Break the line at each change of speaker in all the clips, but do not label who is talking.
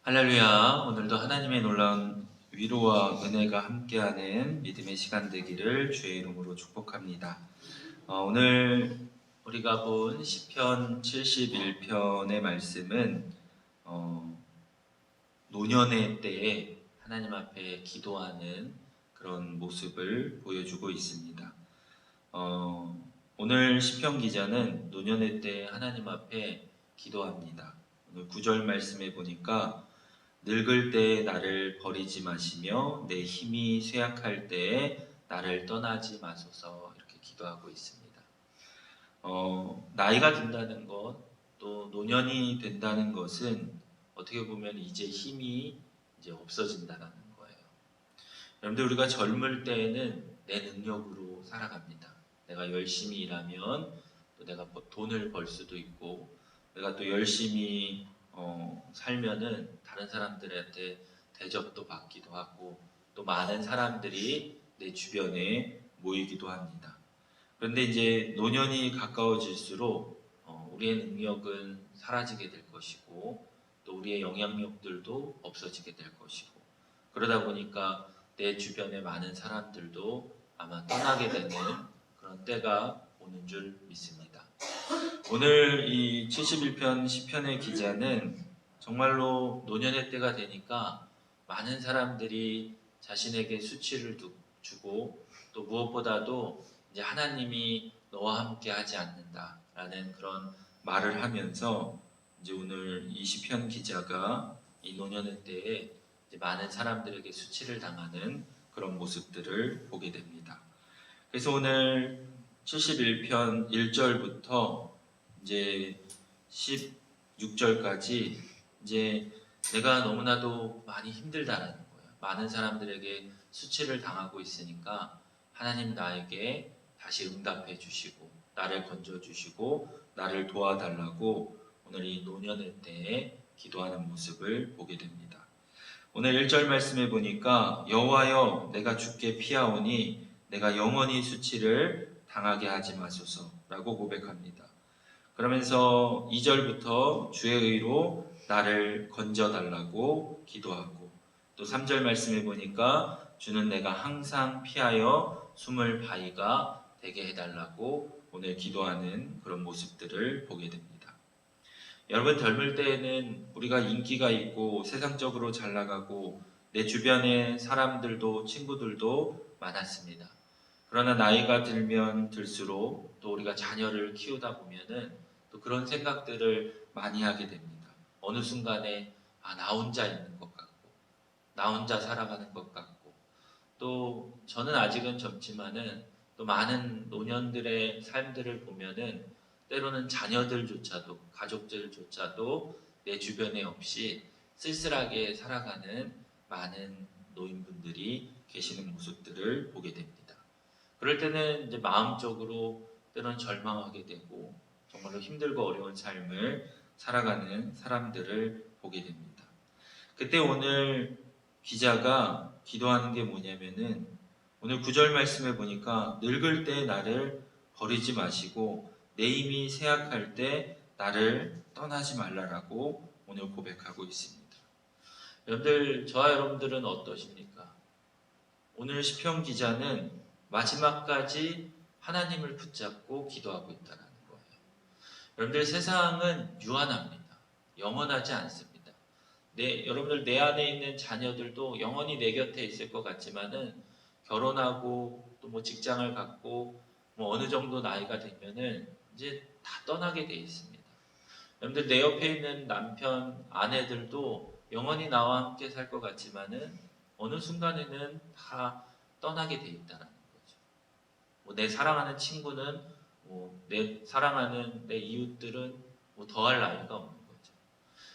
할렐루야. 오늘도 하나님의 놀라운 위로와 은혜가 함께하는 믿음의 시간 되기를 주의 이름으로 축복합니다. 오늘 우리가 본 시편 71편의 말씀은 노년의 때에 하나님 앞에 기도하는 그런 모습을 보여주고 있습니다. 오늘 시편 기자는 노년의 때에 하나님 앞에 기도합니다. 오늘 9절 말씀에 보니까 늙을 때에 나를 버리지 마시며 내 힘이 쇠약할 때에 나를 떠나지 마소서, 이렇게 기도하고 있습니다. 나이가 든다는 것, 또 노년이 된다는 것은 어떻게 보면 이제 힘이 이제 없어진다는 거예요. 여러분들, 우리가 젊을 때에는 내 능력으로 살아갑니다. 내가 열심히 일하면 또 내가 돈을 벌 수도 있고, 내가 또 열심히 살면은 다른 사람들한테 대접도 받기도 하고, 또 많은 사람들이 내 주변에 모이기도 합니다. 그런데 이제 노년이 가까워질수록 우리의 능력은 사라지게 될 것이고, 또 우리의 영향력들도 없어지게 될 것이고, 그러다 보니까 내 주변의 많은 사람들도 아마 떠나게 되는 그런 때가 오는 줄 믿습니다. 오늘 이 71편 시편의 기자는 정말로 노년의 때가 되니까 많은 사람들이 자신에게 수치를 주고, 또 무엇보다도 이제 하나님이 너와 함께 하지 않는다라는 그런 말을 하면서 이제 오늘 이 시편 기자가 이 노년의 때에 이제 많은 사람들에게 수치를 당하는 그런 모습들을 보게 됩니다. 그래서 오늘 71편 1절부터 이제 16절까지 이제 내가 너무나도 많이 힘들다는 거예요. 많은 사람들에게 수치를 당하고 있으니까 하나님 나에게 다시 응답해 주시고, 나를 건져 주시고, 나를 도와달라고 오늘 이 노년의 때에 기도하는 모습을 보게 됩니다. 오늘 1절 말씀에 보니까 여호와여, 내가 주께 피하오니 내가 영원히 수치를 당하게 하지 마소서라고 고백합니다. 그러면서 2절부터 주의 의로 나를 건져달라고 기도하고, 또 3절 말씀에 보니까 주는 내가 항상 피하여 숨을 바위가 되게 해달라고 오늘 기도하는 그런 모습들을 보게 됩니다. 여러분, 젊을 때에는 우리가 인기가 있고 세상적으로 잘 나가고 내 주변에 사람들도 친구들도 많았습니다. 그러나 나이가 들면 들수록 또 우리가 자녀를 키우다 보면은 또 그런 생각들을 많이 하게 됩니다. 어느 순간에 나 혼자 있는 것 같고, 나 혼자 살아가는 것 같고, 또 저는 아직은 젊지만은 또 많은 노년들의 삶들을 보면은 때로는 자녀들조차도, 가족들조차도 내 주변에 없이 쓸쓸하게 살아가는 많은 노인분들이 계시는 모습들을 보게 됩니다. 그럴 때는 이제 마음적으로 때로는 절망하게 되고 정말로 힘들고 어려운 삶을 살아가는 사람들을 보게 됩니다. 그때 오늘 기자가 기도하는 게 뭐냐면은 오늘 9절 말씀에 보니까 늙을 때 나를 버리지 마시고 내 힘이 쇠약할 때 나를 떠나지 말라라고 오늘 고백하고 있습니다. 여러분들, 저와 여러분들은 어떠십니까? 오늘 시편 기자는 마지막까지 하나님을 붙잡고 기도하고 있다는 거예요. 여러분들, 세상은 유한합니다. 영원하지 않습니다. 여러분들 내 안에 있는 자녀들도 영원히 내 곁에 있을 것 같지만은 결혼하고 또 뭐 직장을 갖고 뭐 어느 정도 나이가 되면은 이제 다 떠나게 돼 있습니다. 여러분들, 내 옆에 있는 남편, 아내들도 영원히 나와 함께 살 것 같지만은 어느 순간에는 다 떠나게 돼 있다는 거죠. 내 사랑하는 친구는, 내 사랑하는 내 이웃들은 더할 나이가 없는 거죠.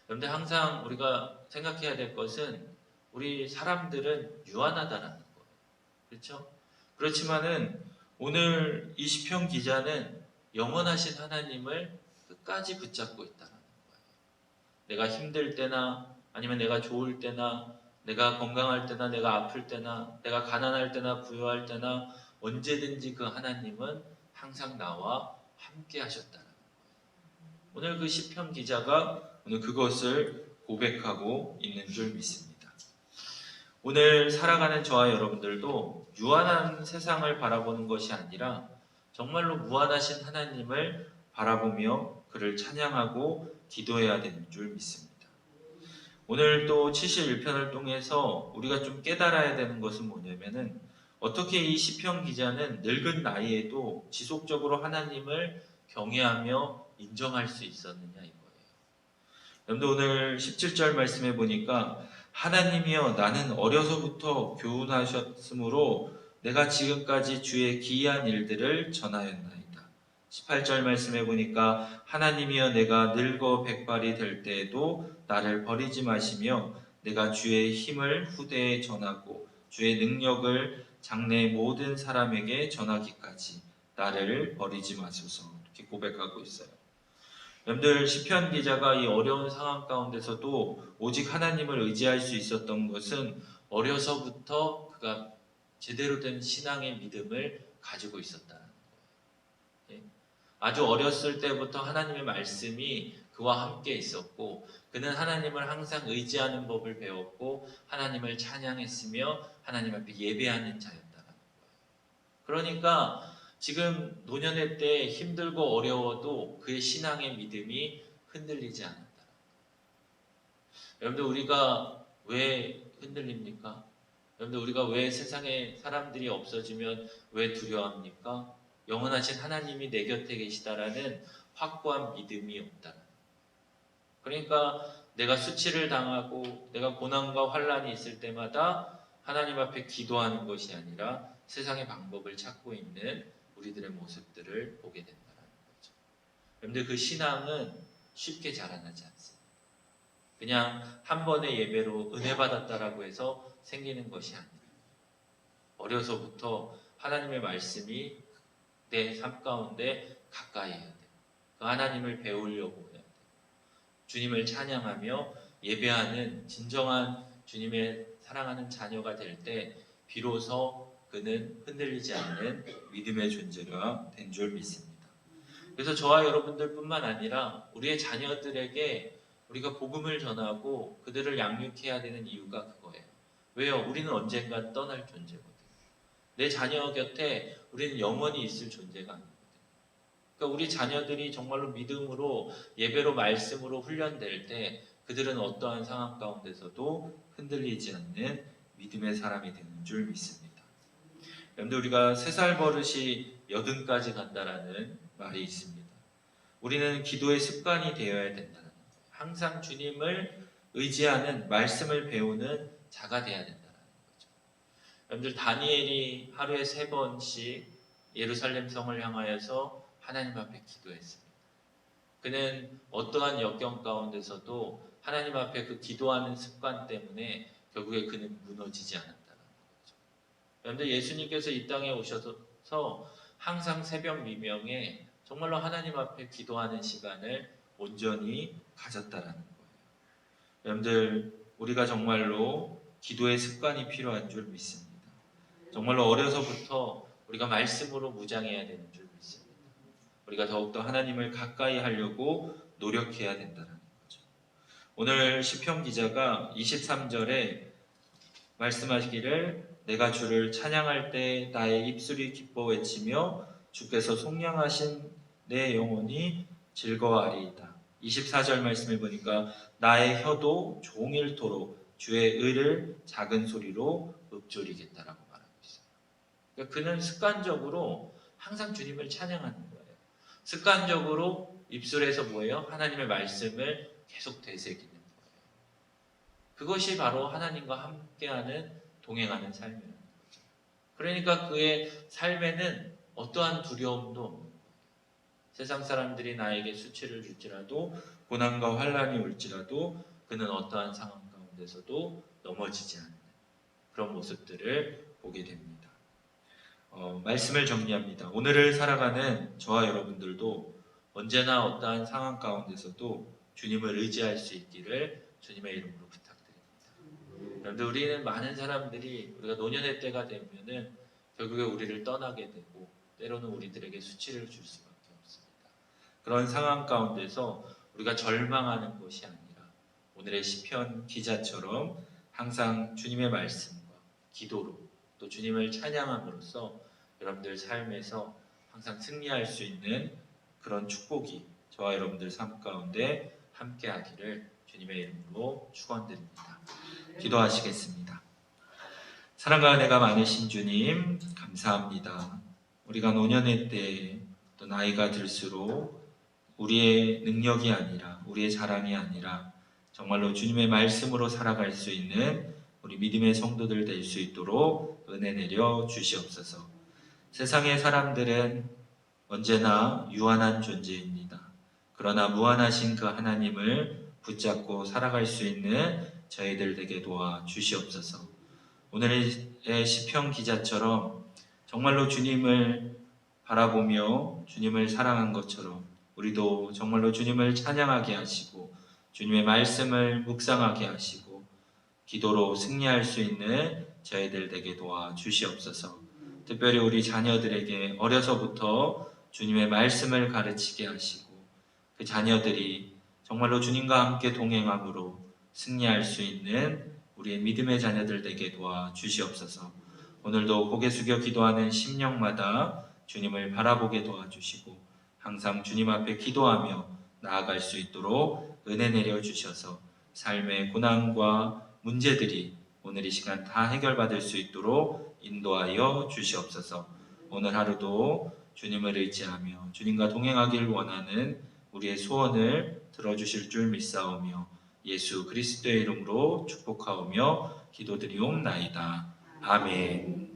그런데 항상 우리가 생각해야 될 것은 우리 사람들은 유한하다는 거예요. 그렇죠? 그렇지만은 오늘 이 시편 기자는 영원하신 하나님을 끝까지 붙잡고 있다는 거예요. 내가 힘들 때나 아니면 내가 좋을 때나 내가 건강할 때나 내가 아플 때나 내가 가난할 때나 부유할 때나 언제든지 그 하나님은 항상 나와 함께 하셨다는 거예요. 오늘 그 시편 기자가 오늘 그것을 고백하고 있는 줄 믿습니다. 오늘 살아가는 저와 여러분들도 유한한 세상을 바라보는 것이 아니라 정말로 무한하신 하나님을 바라보며 그를 찬양하고 기도해야 되는 줄 믿습니다. 오늘 또 71편을 통해서 우리가 좀 깨달아야 되는 것은 뭐냐면은 어떻게 이 시편 기자는 늙은 나이에도 지속적으로 하나님을 경외하며 인정할 수 있었느냐 이거예요. 여러분들 오늘 17절 말씀해 보니까 하나님이여 나는 어려서부터 교훈하셨으므로 내가 지금까지 주의 기이한 일들을 전하였나이다. 18절 말씀해 보니까 하나님이여 내가 늙어 백발이 될 때에도 나를 버리지 마시며 내가 주의 힘을 후대에 전하고 주의 능력을 장래 모든 사람에게 전하기까지 나를 버리지 마소서 이렇게 고백하고 있어요. 여러분들 시편 기자가 이 어려운 상황 가운데서도 오직 하나님을 의지할 수 있었던 것은 어려서부터 그가 제대로 된 신앙의 믿음을 가지고 있었다는 거예요. 아주 어렸을 때부터 하나님의 말씀이 그와 함께 있었고 그는 하나님을 항상 의지하는 법을 배웠고 하나님을 찬양했으며 하나님 앞에 예배하는 자였다는 거예요. 그러니까 지금 노년의 때 힘들고 어려워도 그의 신앙의 믿음이 흔들리지 않았다. 여러분들 우리가 왜 흔들립니까? 여러분들 우리가 왜 세상에 사람들이 없어지면 왜 두려워합니까? 영원하신 하나님이 내 곁에 계시다라는 확고한 믿음이 없다는 거예요. 그러니까 내가 수치를 당하고 내가 고난과 환난이 있을 때마다 하나님 앞에 기도하는 것이 아니라 세상의 방법을 찾고 있는 우리들의 모습들을 보게 된다는 거죠. 여러분들 그 신앙은 쉽게 자라나지 않습니다. 그냥 한 번의 예배로 은혜 받았다라고 해서 생기는 것이 아니라 어려서부터 하나님의 말씀이 내 삶 가운데 가까이 해야 돼요. 그 하나님을 배우려고 해야 돼요. 주님을 찬양하며 예배하는 진정한 주님의 사랑하는 자녀가 될 때 비로소 그는 흔들리지 않는 믿음의 존재가 된 줄 믿습니다. 그래서 저와 여러분들뿐만 아니라 우리의 자녀들에게 우리가 복음을 전하고 그들을 양육해야 되는 이유가 그거예요. 왜요? 우리는 언젠가 떠날 존재거든요. 내 자녀 곁에 우리는 영원히 있을 존재가 아니거든요. 그러니까 우리 자녀들이 정말로 믿음으로 예배로 말씀으로 훈련될 때 그들은 어떠한 상황 가운데서도 흔들리지 않는 믿음의 사람이 되는 줄 믿습니다. 여러분들 우리가 3살 버릇이 80까지 간다라는 말이 있습니다. 우리는 기도의 습관이 되어야 된다는 거예요. 항상 주님을 의지하는 말씀을 배우는 자가 되어야 된다는 거죠. 여러분들 다니엘이 하루에 3번씩 예루살렘 성을 향하여서 하나님 앞에 기도했습니다. 그는 어떠한 역경 가운데서도 하나님 앞에 그 기도하는 습관 때문에 결국에 그는 무너지지 않았다는 거죠. 여러분들 예수님께서 이 땅에 오셔서 항상 새벽 미명에 정말로 하나님 앞에 기도하는 시간을 온전히 가졌다라는 거예요. 여러분들 우리가 정말로 기도의 습관이 필요한 줄 믿습니다. 정말로 어려서부터 우리가 말씀으로 무장해야 되는 줄 믿습니다. 우리가 더욱더 하나님을 가까이 하려고 노력해야 된다는 거죠. 오늘 시편 기자가 23절에 말씀하시기를 내가 주를 찬양할 때 나의 입술이 기뻐 외치며 주께서 속량하신 내 영혼이 즐거워하리이다. 24절 말씀을 보니까 나의 혀도 종일토록 주의 의를 작은 소리로 읊조리겠다라고 말하고 있어요. 그러니까 그는 습관적으로 항상 주님을 찬양하는 거예요. 습관적으로 입술에서 뭐예요? 하나님의 말씀을 계속 되새기는 거예요. 그것이 바로 하나님과 함께하는 동행하는 삶이라는 거죠. 그러니까 그의 삶에는 어떠한 두려움도 없는 거예요. 세상 사람들이 나에게 수치를 줄지라도 고난과 환난이 올지라도 그는 어떠한 상황 가운데서도 넘어지지 않는 그런 모습들을 보게 됩니다. 말씀을 정리합니다. 오늘을 살아가는 저와 여러분들도 언제나 어떠한 상황 가운데서도 주님을 의지할 수 있기를 주님의 이름으로 부탁드립니다. 그런데 우리는 많은 사람들이 우리가 노년의 때가 되면은 결국에 우리를 떠나게 되고 때로는 우리들에게 수치를 줄 수밖에 없습니다. 그런 상황 가운데서 우리가 절망하는 것이 아니라 오늘의 시편 기자처럼 항상 주님의 말씀과 기도로 또 주님을 찬양함으로써 여러분들 삶에서 항상 승리할 수 있는 그런 축복이 저와 여러분들 삶 가운데 함께 하기를 주님의 이름으로 축원드립니다. 기도하시겠습니다. 사랑과 은혜가 많으신 주님 감사합니다. 우리가 노년의 때에 또 나이가 들수록 우리의 능력이 아니라 우리의 자랑이 아니라 정말로 주님의 말씀으로 살아갈 수 있는 우리 믿음의 성도들 될 수 있도록 은혜 내려 주시옵소서. 세상의 사람들은 언제나 유한한 존재입니다. 그러나 무한하신 그 하나님을 붙잡고 살아갈 수 있는 저희들 되게 도와 주시옵소서. 오늘의 시편 기자처럼 정말로 주님을 바라보며 주님을 사랑한 것처럼 우리도 정말로 주님을 찬양하게 하시고 주님의 말씀을 묵상하게 하시고 기도로 승리할 수 있는 저희들 되게 도와 주시옵소서. 특별히 우리 자녀들에게 어려서부터 주님의 말씀을 가르치게 하시고 그 자녀들이 정말로 주님과 함께 동행함으로 승리할 수 있는 우리의 믿음의 자녀들 되게 도와 주시옵소서. 오늘도 고개 숙여 기도하는 심령마다 주님을 바라보게 도와주시고 항상 주님 앞에 기도하며 나아갈 수 있도록 은혜 내려 주셔서 삶의 고난과 문제들이 오늘 이 시간 다 해결받을 수 있도록 인도하여 주시옵소서. 오늘 하루도 주님을 의지하며 주님과 동행하길 원하는 우리의 소원을 들어주실 줄 믿사오며 예수 그리스도의 이름으로 축복하오며 기도드리옵나이다. 아멘.